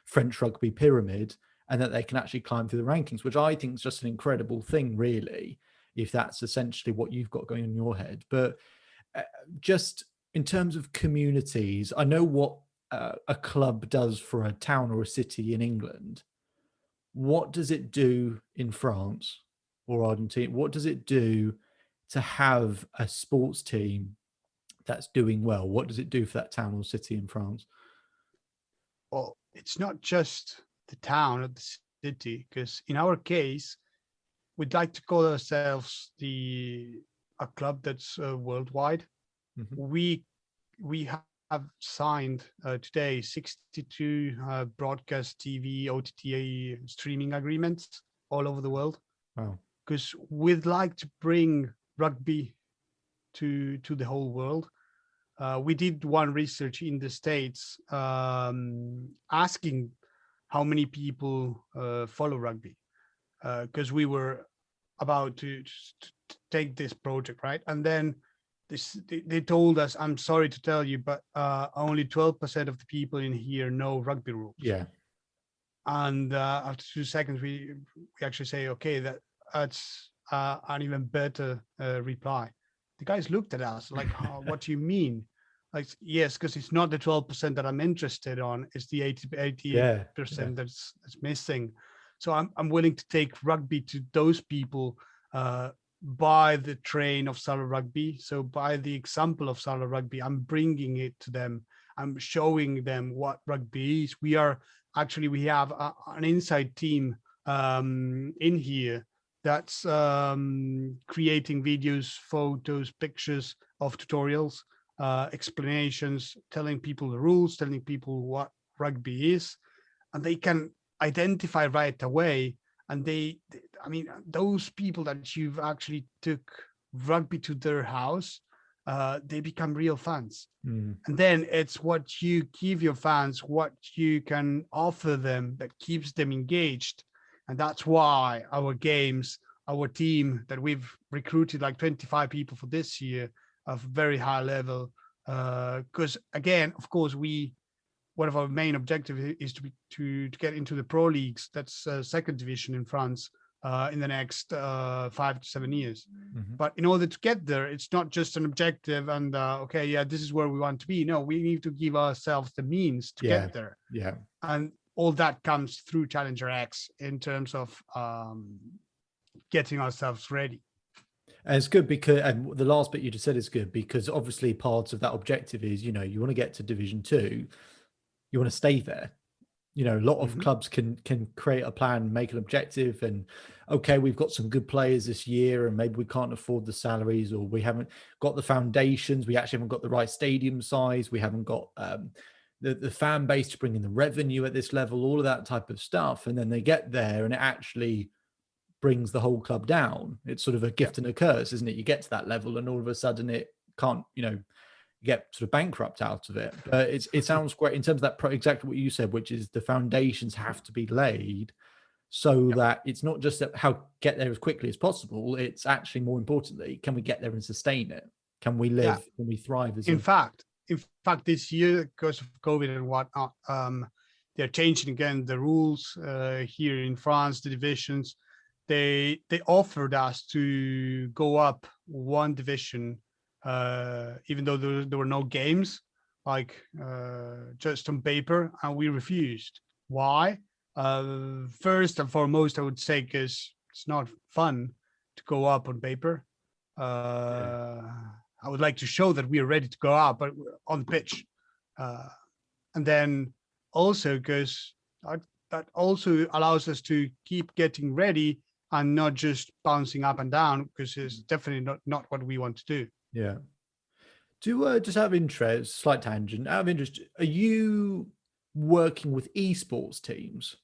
French rugby pyramid, and that they can actually climb through the rankings, which I think is just an incredible thing, really, if that's essentially what you've got going on in your head. But just in terms of communities, I know what a club does for a town or a city in England. What does it do in France or Argentina? What does it do to have a sports team that's doing well? What does it do for that town or city in France? Well, it's not just the town or the city, because in our case, we'd like to call ourselves a club that's worldwide. We have signed today 62 broadcast TV, OTT streaming agreements all over the world. Wow. Because we'd like to bring rugby to the whole world. We did one research in the States asking how many people follow rugby, because we were about to take this project, right? And then they told us, I'm sorry to tell you, but only 12% of the people in here know rugby rules. Yeah. And after 2 seconds, we actually say, okay, that's an even better reply. The guys looked at us like, what do you mean? Like, yes, because it's not the 12% that I'm interested on, it's the 88% that's missing. So I'm willing to take rugby to those people by the train of Sarala Rugby. So by the example of Sarala Rugby, I'm bringing it to them. I'm showing them what rugby is. We have an inside team in here that's creating videos, photos, pictures of tutorials, explanations, telling people the rules, telling people what rugby is, and they can identify right away. And those people that you've actually took rugby to their house, they become real fans. And then it's what you give your fans, what you can offer them that keeps them engaged. And that's why our games, our team that we've recruited like 25 people for this year of very high level. Because again, of course, one of our main objectives is to get into the pro leagues. That's second division in France in the next 5 to 7 years. But in order to get there, it's not just an objective and this is where we want to be. No, we need to give ourselves the means to get there. Yeah. And all that comes through Challenger X in terms of getting ourselves ready. And it's good because, and the last bit you just said is good because obviously part of that objective is, you know, you want to get to Division 2, you want to stay there. You know, a lot of clubs can create a plan, make an objective, and okay, we've got some good players this year, and maybe we can't afford the salaries, or we haven't got the foundations, we actually haven't got the right stadium size, we haven't got the fan base to bring in the revenue at this level, all of that type of stuff, and then they get there, and it actually brings the whole club down. It's sort of a gift and a curse, isn't it? You get to that level, and all of a sudden, it can't, you know, get sort of bankrupt out of it. But it sounds great in terms of that exactly what you said, which is the foundations have to be laid so that it's not just that how get there as quickly as possible. It's actually more importantly, can we get there and sustain it? Can we live? Can we thrive? In fact, this year, because of COVID and whatnot, they're changing again the rules here in France, the divisions. They offered us to go up one division, even though there were no games, like just on paper, and we refused. Why? First and foremost, I would say because it's not fun to go up on paper. I would like to show that we are ready to go up, but on the pitch, and then also because that also allows us to keep getting ready and not just bouncing up and down, because it's definitely not what we want to do. Yeah. Do just out of interest, slight tangent, out of interest, are you working with esports teams?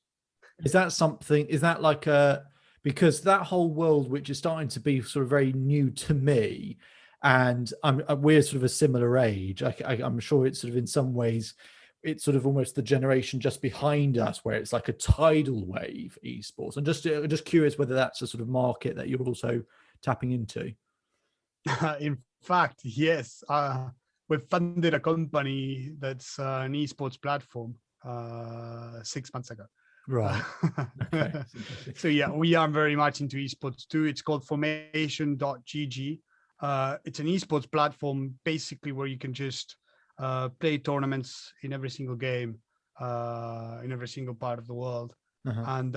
Is that something, is that like because that whole world, which is starting to be sort of very new to me, and we're sort of a similar age, I'm sure it's sort of in some ways, it's sort of almost the generation just behind us where it's like a tidal wave esports. I'm just curious whether that's a sort of market that you're also tapping into. In fact, yes. We've funded a company that's an esports platform 6 months ago. Right. Okay. So yeah, we are very much into esports too. It's called formation.gg. It's an esports platform basically where you can just play tournaments in every single game, in every single part of the world. And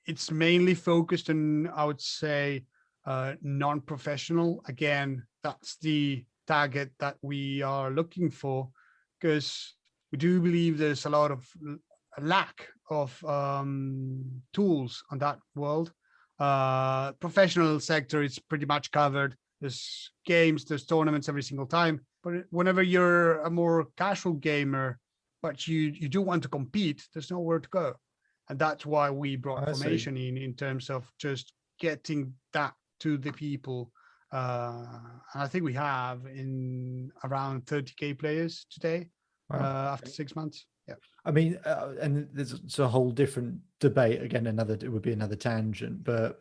it's mainly focused on, I would say, non-professional. Again, that's the target that we are looking for, because we do believe there's a lot of lack of tools on that world. Professional sector is pretty much covered. There's games, there's tournaments every single time. But whenever you're a more casual gamer, but you do want to compete, there's nowhere to go. And that's why we brought Formation in terms of just getting that to the people. And I think we have in around 30K players today. Wow. After 6 months. Yeah. I mean, and there's a whole different debate. Again, it would be another tangent, but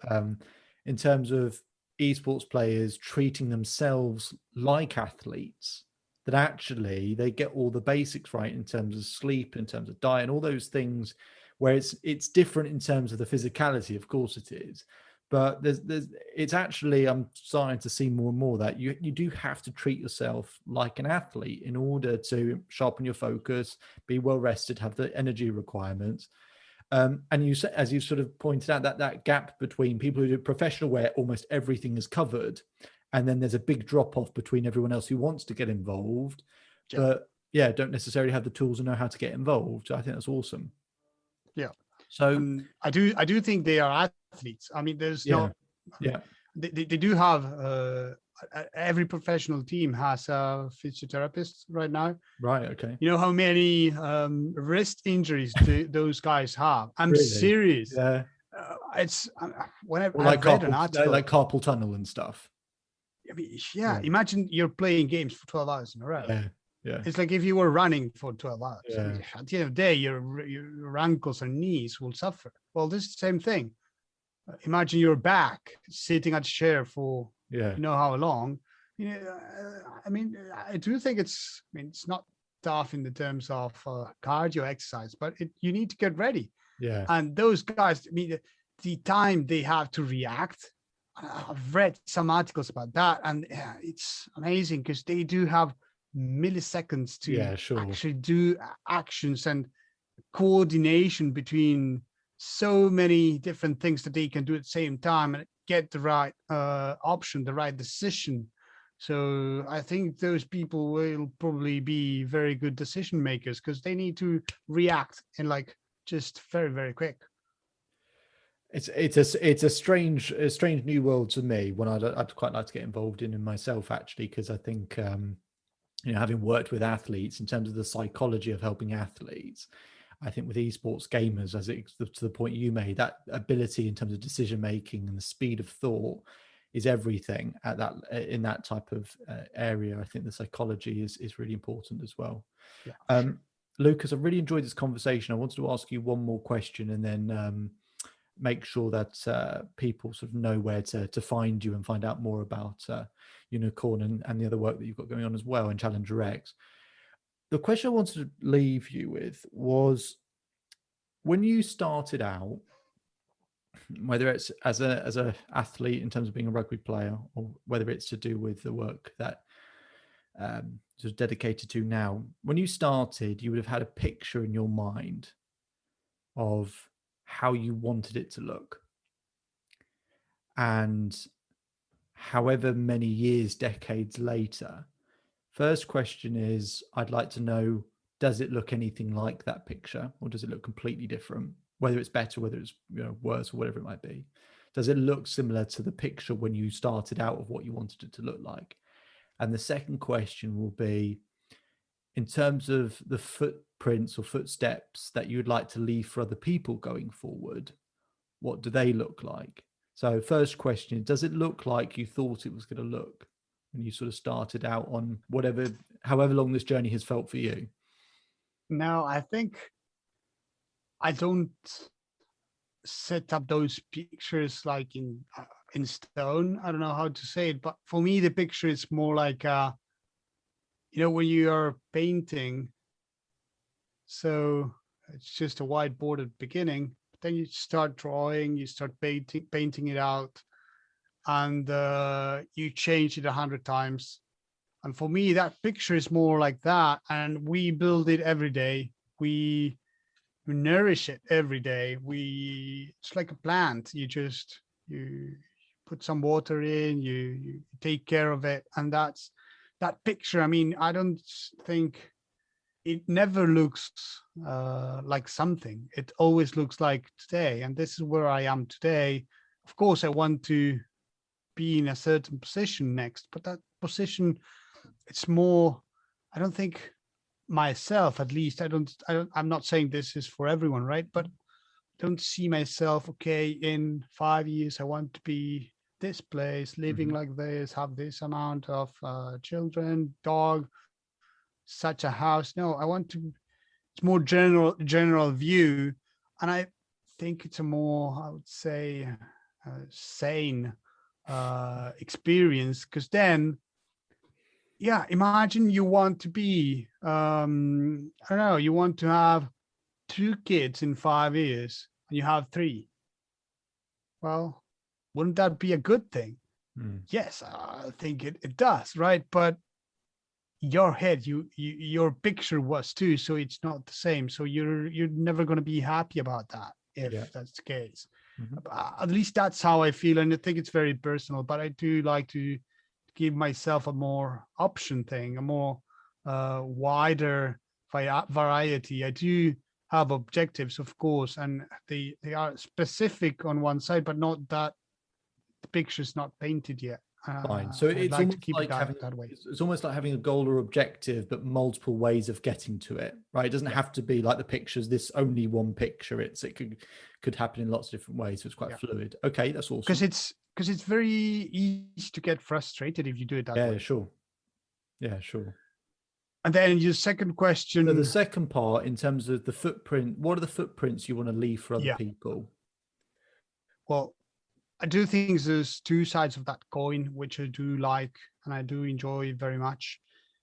in terms of esports players treating themselves like athletes, that actually they get all the basics right in terms of sleep, in terms of diet, and all those things, where it's different in terms of the physicality. Of course it is, but it's actually, I'm starting to see more and more that you do have to treat yourself like an athlete in order to sharpen your focus, be well rested, have the energy requirements. And you, as you sort of pointed out, that gap between people who do professional, where almost everything is covered, and then there's a big drop off between everyone else who wants to get involved, but don't necessarily have the tools and know how to get involved. I think that's awesome. Yeah. So I do think they are athletes. I mean, there's they do have every professional team has a physiotherapist right now. Right. Okay. You know how many wrist injuries those guys have? I'm really? Serious. Yeah. It's when I've like read an article, like carpal tunnel and stuff. I mean, imagine you're playing games for 12 hours in a row. Yeah. It's like if you were running for 12 hours. Yeah. I mean, at the end of the day, your ankles and knees will suffer. Well, this is the same thing. Imagine your back sitting at a chair for you know how long. I mean, I do think it's not tough in the terms of cardio exercise, but you need to get ready. Yeah. And those guys, I mean, the time they have to react, I've read some articles about that, and it's amazing because they do have milliseconds to actually do actions and coordination between so many different things that they can do at the same time and get the right option, the right decision. So I think those people will probably be very good decision makers because they need to react in like just very, very quick. It's a strange new world to me. One I'd quite like to get involved in myself, actually, because I think having worked with athletes in terms of the psychology of helping athletes, I think with esports gamers, to the point you made, that ability in terms of decision making and the speed of thought is everything at that in that type of area. I think the psychology is really important as well. Yeah, sure. Lucas, I really enjoyed this conversation. I wanted to ask you one more question and then make sure that people sort of know where to find you and find out more about Unicorn and the other work that you've got going on as well in Challenger X. The question I wanted to leave you with was, when you started out, whether it's as a athlete in terms of being a rugby player, or whether it's to do with the work that sort of dedicated to now, when you started, you would have had a picture in your mind of how you wanted it to look. And however many years, decades later, first question is, I'd like to know, does it look anything like that picture, or does it look completely different? Whether it's better, whether it's worse, or whatever it might be. Does it look similar to the picture when you started out of what you wanted it to look like? And the second question will be, in terms of the footprints or footsteps that you'd like to leave for other people going forward, what do they look like? So first question, does it look like you thought it was going to look when you sort of started out on however long this journey has felt for you? No, I think I don't set up those pictures like in stone. I don't know how to say it, but for me, the picture is more like, when you are painting, so it's just a whiteboard at the beginning, but then you start drawing, you start painting it out, and you change it 100 times. And for me, that picture is more like that. And we build it every day. We nourish it every day. It's like a plant. You put some water in, you take care of it. And that's that picture. I mean, I don't think it never looks like something. It always looks like today. And this is where I am today. Of course, I want to be in a certain position next, but position, it's more, I don't think myself, at least, I'm not saying this is for everyone, right? But don't see myself, okay, in 5 years, I want to be this place, living like this, have this amount of children, dog, such a house. No, it's more general view. And I think it's a more, I would say, sane experience, because then, imagine you want to be, I don't know, you want to have 2 kids in 5 years and you have 3. Well, wouldn't that be a good thing? Yes, I think it does, right? But your head, your picture was too, so it's not the same. So you're never going to be happy about that if that's the case. At least that's how I feel, and I think it's very personal. But I do like to give myself a more option thing, a more wider variety. I do have objectives, of course, and they are specific on one side, but not that the picture's not painted yet. Fine. So I'd it's like to almost keep like it that way. it's almost like having a goal or objective, but multiple ways of getting to it, right? It doesn't have to be like the pictures, this only one picture. It could happen in lots of different ways. So it's quite fluid. Okay, that's awesome. Because it's very easy to get frustrated if you do it that way. Yeah, sure. Yeah, sure. And then your second question. So the second part, in terms of the footprint, what are the footprints you want to leave for other people? Well, I do think there's 2 sides of that coin, which I do like and I do enjoy very much.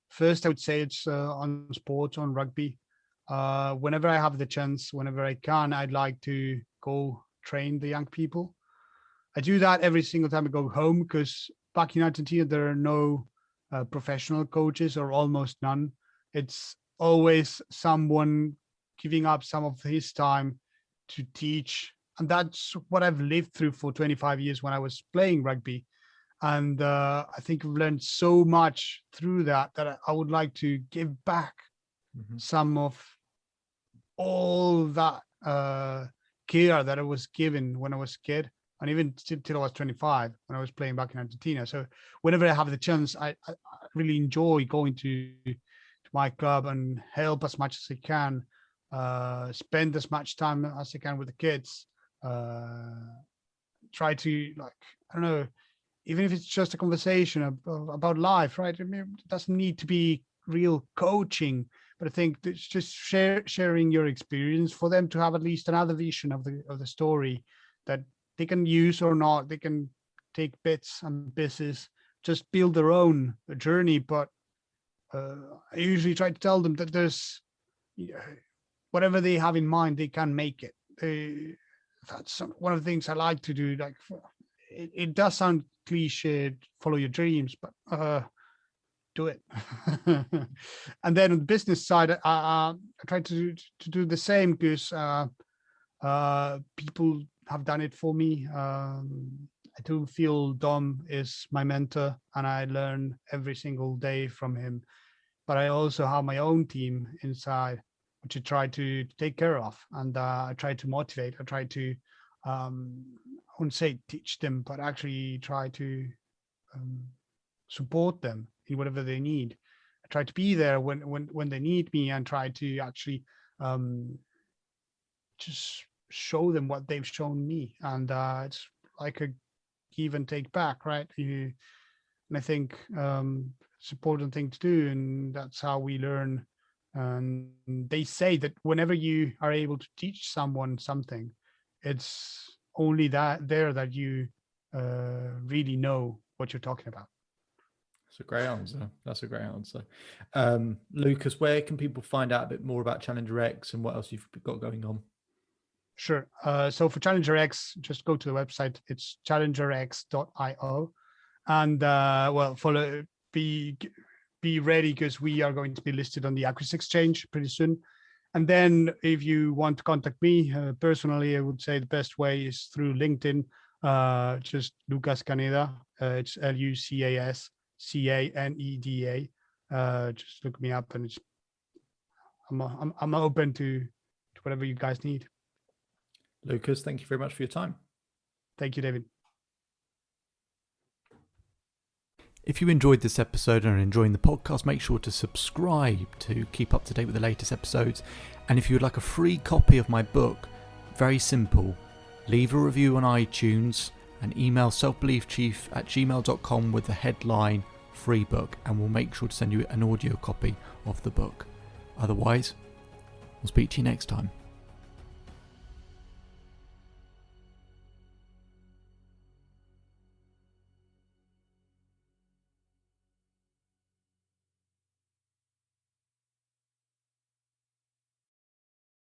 First, I would say it's on sports, on rugby. Whenever I have the chance, whenever I can, I'd like to go train the young people. I do that every single time I go home, because back in Argentina, there are no professional coaches, or almost none. It's always someone giving up some of his time to teach, and that's what I've lived through for 25 years when I was playing rugby. And I think I've learned so much through that I would like to give back some of all that care that I was given when I was a kid, and even till I was 25 when I was playing back in Argentina. So whenever I have the chance, I really enjoy going to my club and help as much as I can, spend as much time as I can with the kids, try to, like, I don't know, even if it's just a conversation about life, right? I mean, it doesn't need to be real coaching, but I think it's just sharing your experience for them to have at least another vision of the story that they can use or not. They can take bits and pieces, just build their own journey. But I usually try to tell them that there's whatever they have in mind, they can make it. That's one of the things I like to do. Like, it does sound cliche, follow your dreams, but do it. And then on the business side, I try to do the same, because people have done it for me. I do feel Dom is my mentor, and I learn every single day from him. But I also have my own team inside, which I try to take care of, and I try to motivate. I try to, I wouldn't say teach them, but actually try to support them in whatever they need. I try to be there when they need me, and try to actually just show them what they've shown me. And it's like a give and take back, right? And I think it's an important thing to do, and that's how we learn. And they say that whenever you are able to teach someone something, it's only that you really know what you're talking about. That's a great answer. That's a great answer. Lucas, where can people find out a bit more about Challenger X and what else you've got going on? Sure. So for Challenger X, just go to the website. It's challengerx.io, and well, be ready, because we are going to be listed on the Acquis Exchange pretty soon. And then if you want to contact me personally, I would say the best way is through LinkedIn. Just Lucas Caneda. It's LUCAS CANEDA. Just look me up, and I'm open to whatever you guys need. Lucas, thank you very much for your time. Thank you, David. If you enjoyed this episode and are enjoying the podcast, make sure to subscribe to keep up to date with the latest episodes. And if you would like a free copy of my book, very simple, leave a review on iTunes and email selfbeliefchief@gmail.com with the headline free book, and we'll make sure to send you an audio copy of the book. Otherwise, we'll speak to you next time.